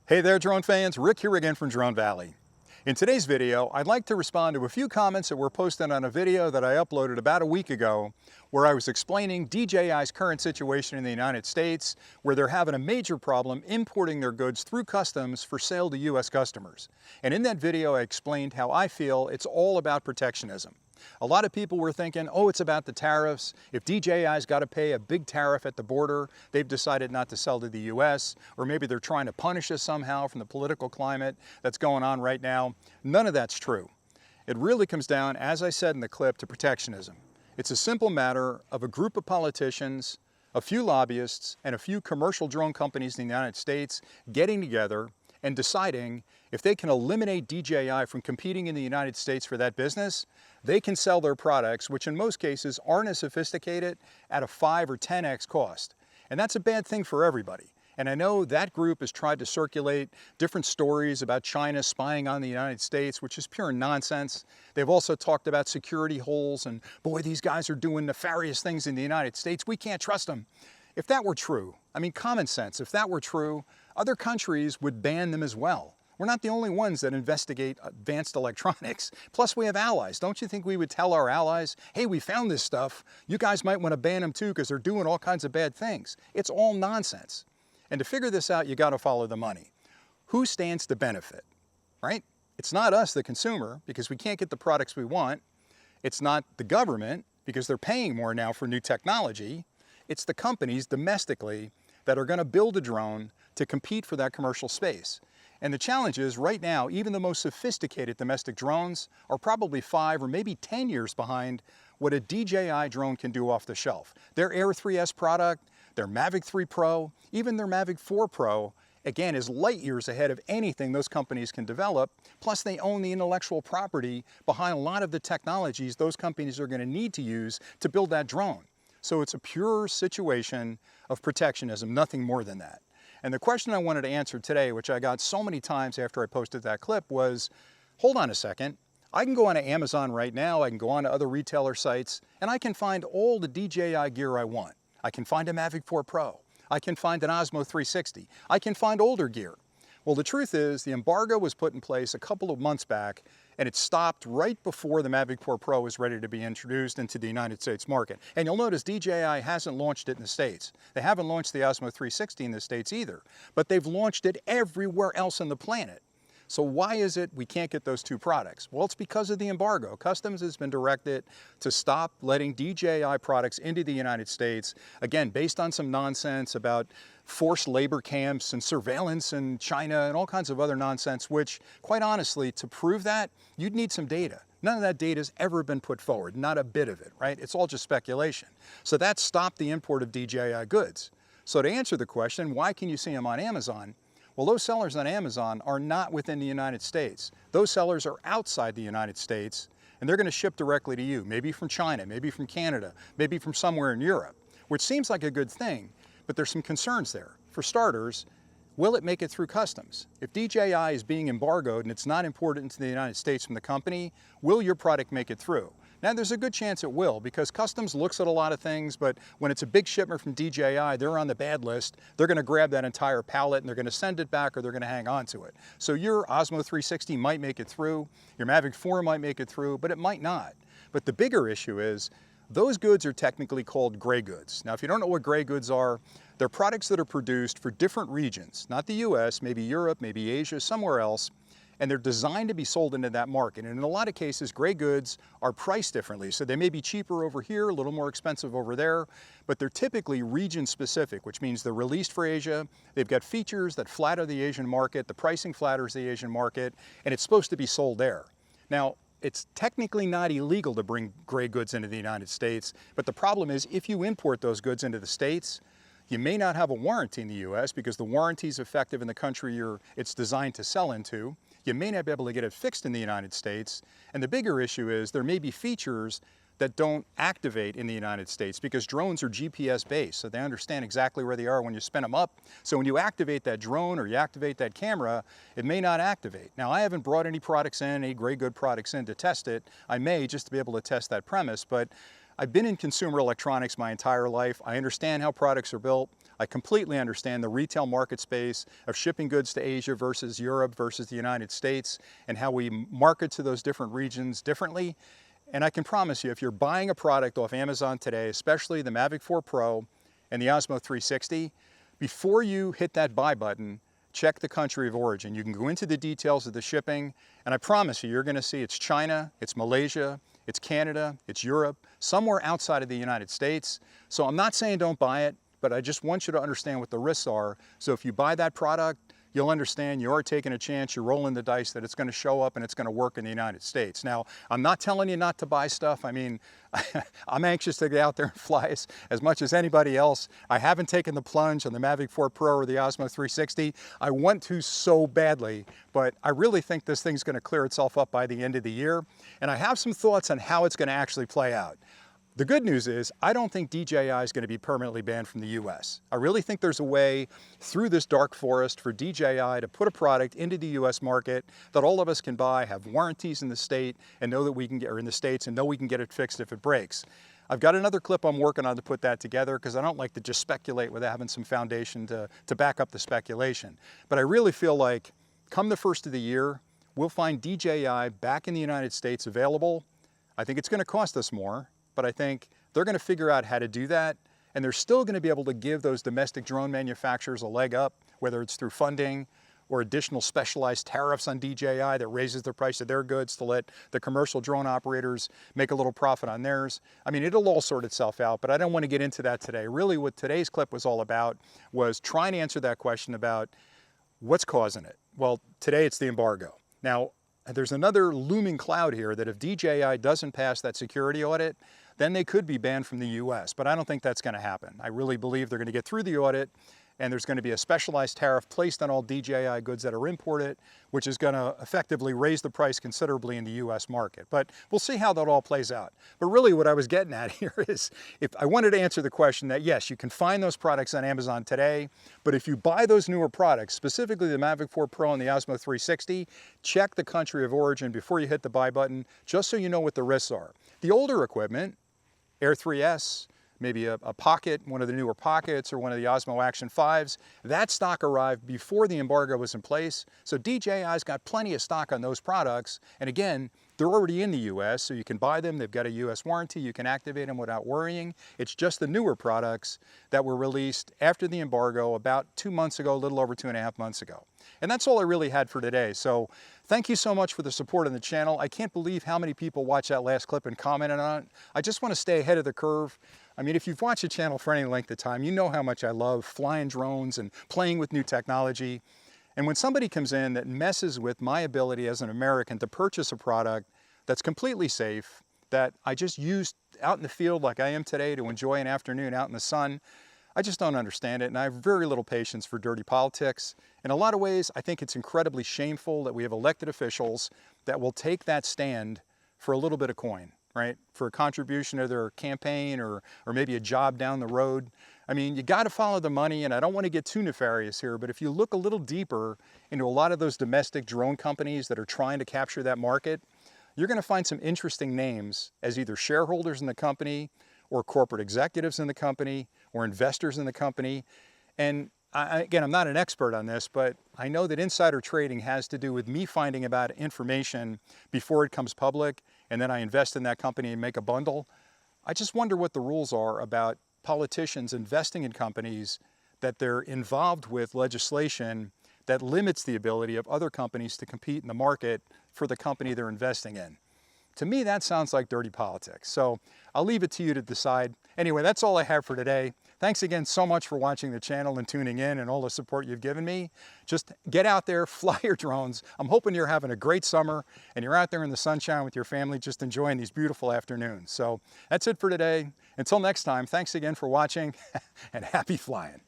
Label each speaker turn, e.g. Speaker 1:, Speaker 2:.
Speaker 1: Hey there drone fans, Rick here again from Drone Valley. In today's video, I'd like to respond to a few comments that were posted on a video that I uploaded about a week ago where I was explaining DJI's current situation in the United States where they're having a major problem importing their goods through customs for sale to US customers. And in that video I explained how I feel it's all about protectionism. A lot of people were thinking, oh, it's about the tariffs. If DJI's got to pay a big tariff at the border, they've decided not to sell to the US, or maybe they're trying to punish us somehow from the political climate that's going on right now. None of that's true. It really comes down, as I said in the clip, to protectionism. It's a simple matter of a group of politicians, a few lobbyists, and a few commercial drone companies in the United States getting together and deciding if they can eliminate DJI from competing in the United States for that business, they can sell their products, which in most cases aren't as sophisticated, at a 5 or 10x cost. And that's a bad thing for everybody. And I know that group has tried to circulate different stories about China spying on the United States, which is pure nonsense. They've also talked about security holes and, boy, these guys are doing nefarious things in the United States. We can't trust them. If that were true, I mean, common sense, if that were true, other countries would ban them as well. We're not the only ones that investigate advanced electronics. Plus we have allies. Don't you think we would tell our allies, hey, we found this stuff. You guys might want to ban them too because they're doing all kinds of bad things. It's all nonsense. And to figure this out, you got to follow the money. Who stands to benefit, right? It's not us, the consumer, because we can't get the products we want. It's not the government, because they're paying more now for new technology. It's the companies domestically that are going to build a drone to compete for that commercial space. And the challenge is, right now, even the most sophisticated domestic drones are probably 5 or maybe 10 years behind what a DJI drone can do off the shelf. Their Air 3S product, their Mavic 3 Pro, even their Mavic 4 Pro, again, is light years ahead of anything those companies can develop. Plus, they own the intellectual property behind a lot of the technologies those companies are going to need to use to build that drone. So it's a pure situation of protectionism, nothing more than that. And the question I wanted to answer today, which I got so many times after I posted that clip, was, hold on a second. I can go on to Amazon right now, I can go on to other retailer sites, and I can find all the DJI gear I want. I can find a Mavic 4 Pro. I can find an Osmo 360. I can find older gear. Well, the truth is, the embargo was put in place a couple of months back, and it stopped right before the Mavic 4 Pro was ready to be introduced into the United States market. And you'll notice DJI hasn't launched it in the States. They haven't launched the Osmo 360 in the States either, but they've launched it everywhere else on the planet. So why is it we can't get those two products? Well, it's because of the embargo. Customs has been directed to stop letting DJI products into the United States, again, based on some nonsense about forced labor camps and surveillance in China and all kinds of other nonsense, which, quite honestly, to prove that, you'd need some data. None of that data has ever been put forward, not a bit of it, right? It's all just speculation. So that stopped the import of DJI goods. So to answer the question, why can you see them on Amazon? Well, those sellers on Amazon are not within the United States. Those sellers are outside the United States, and they're going to ship directly to you, maybe from China, maybe from Canada, maybe from somewhere in Europe, which seems like a good thing, but there's some concerns there. For starters, will it make it through customs? If DJI is being embargoed and it's not imported into the United States from the company, will your product make it through? Now, there's a good chance it will, because customs looks at a lot of things, but when it's a big shipment from DJI, they're on the bad list. They're going to grab that entire pallet and they're going to send it back, or they're going to hang on to it. So your Osmo 360 might make it through, your Mavic 4 might make it through, but it might not. But the bigger issue is, those goods are technically called gray goods. Now, if you don't know what gray goods are, they're products that are produced for different regions, not the US, maybe Europe, maybe Asia, somewhere else, and they're designed to be sold into that market. And in a lot of cases, gray goods are priced differently. So they may be cheaper over here, a little more expensive over there, but they're typically region specific, which means they're released for Asia. They've got features that flatter the Asian market, the pricing flatters the Asian market, and it's supposed to be sold there. Now, it's technically not illegal to bring gray goods into the United States, but the problem is if you import those goods into the States, you may not have a warranty in the US because the warranty is effective in the country it's designed to sell into. You may not be able to get it fixed in the United States. And the bigger issue is there may be features that don't activate in the United States because drones are GPS based, so they understand exactly where they are when you spin them up. So when you activate that drone or you activate that camera, it may not activate. Now, I haven't brought any products in, any gray good products in to test it. I may, just to be able to test that premise, but I've been in consumer electronics my entire life. I understand how products are built. I completely understand the retail market space of shipping goods to Asia versus Europe versus the United States and how we market to those different regions differently. And I can promise you, if you're buying a product off Amazon today, especially the Mavic 4 Pro and the Osmo 360, before you hit that buy button, check the country of origin. You can go into the details of the shipping, and I promise you're going to see it's China, it's Malaysia, it's Canada, it's Europe, somewhere outside of the United States. So I'm not saying don't buy it, but I just want you to understand what the risks are. So if you buy that product, you'll understand you are taking a chance, you're rolling the dice that it's going to show up and it's going to work in the United States. Now, I'm not telling you not to buy stuff. I mean, I'm anxious to get out there and fly as much as anybody else. I haven't taken the plunge on the Mavic 4 Pro or the Osmo 360. I want to so badly, but I really think this thing's going to clear itself up by the end of the year. And I have some thoughts on how it's going to actually play out. The good news is I don't think DJI is going to be permanently banned from the US. I really think there's a way through this dark forest for DJI to put a product into the US market that all of us can buy, have warranties in the state, and know that we can get, or in the States, and know we can get it fixed if it breaks. I've got another clip I'm working on to put that together because I don't like to just speculate without having some foundation to back up the speculation. But I really feel like come the first of the year, we'll find DJI back in the United States available. I think it's going to cost us more, but I think they're going to figure out how to do that, and they're still going to be able to give those domestic drone manufacturers a leg up, whether it's through funding or additional specialized tariffs on DJI that raises the price of their goods to let the commercial drone operators make a little profit on theirs. I mean, it'll all sort itself out, but I don't want to get into that today. Really what today's clip was all about was trying to answer that question about what's causing it. Well, today it's the embargo. Now, there's another looming cloud here that if DJI doesn't pass that security audit, then they could be banned from the US, but I don't think that's going to happen. I really believe they're going to get through the audit, and there's going to be a specialized tariff placed on all DJI goods that are imported, which is going to effectively raise the price considerably in the US market. But we'll see how that all plays out. But really what I was getting at here is, if I wanted to answer the question that yes, you can find those products on Amazon today, but if you buy those newer products, specifically the Mavic 4 Pro and the Osmo 360, check the country of origin before you hit the buy button, just so you know what the risks are. The older equipment, Air 3S, maybe a Pocket, one of the newer Pockets, or one of the Osmo Action 5s, that stock arrived before the embargo was in place. So DJI's got plenty of stock on those products. And again, they're already in the US, so you can buy them. They've got a US warranty. You can activate them without worrying. It's just the newer products that were released after the embargo about 2 months ago, a little over 2.5 months ago. And that's all I really had for today. So thank you so much for the support on the channel. I can't believe how many people watched that last clip and commented on it. I just want to stay ahead of the curve. I mean, if you've watched the channel for any length of time, you know how much I love flying drones and playing with new technology. And when somebody comes in that messes with my ability as an American to purchase a product that's completely safe, that I just used out in the field like I am today to enjoy an afternoon out in the sun, I just don't understand it, and I have very little patience for dirty politics. In a lot of ways, I think it's incredibly shameful that we have elected officials that will take that stand for a little bit of coin, right? For a contribution to their campaign or maybe a job down the road. I mean, you got to follow the money, and I don't want to get too nefarious here, but if you look a little deeper into a lot of those domestic drone companies that are trying to capture that market, you're going to find some interesting names as either shareholders in the company or corporate executives in the company or investors in the company. And again, I'm not an expert on this, but I know that insider trading has to do with me finding about information before it comes public, and then I invest in that company and make a bundle. I just wonder what the rules are about politicians investing in companies that they're involved with legislation that limits the ability of other companies to compete in the market for the company they're investing in. To me, that sounds like dirty politics. So I'll leave it to you to decide. Anyway, that's all I have for today. Thanks again so much for watching the channel and tuning in and all the support you've given me. Just get out there, fly your drones. I'm hoping you're having a great summer and you're out there in the sunshine with your family just enjoying these beautiful afternoons. So that's it for today. Until next time, thanks again for watching and happy flying.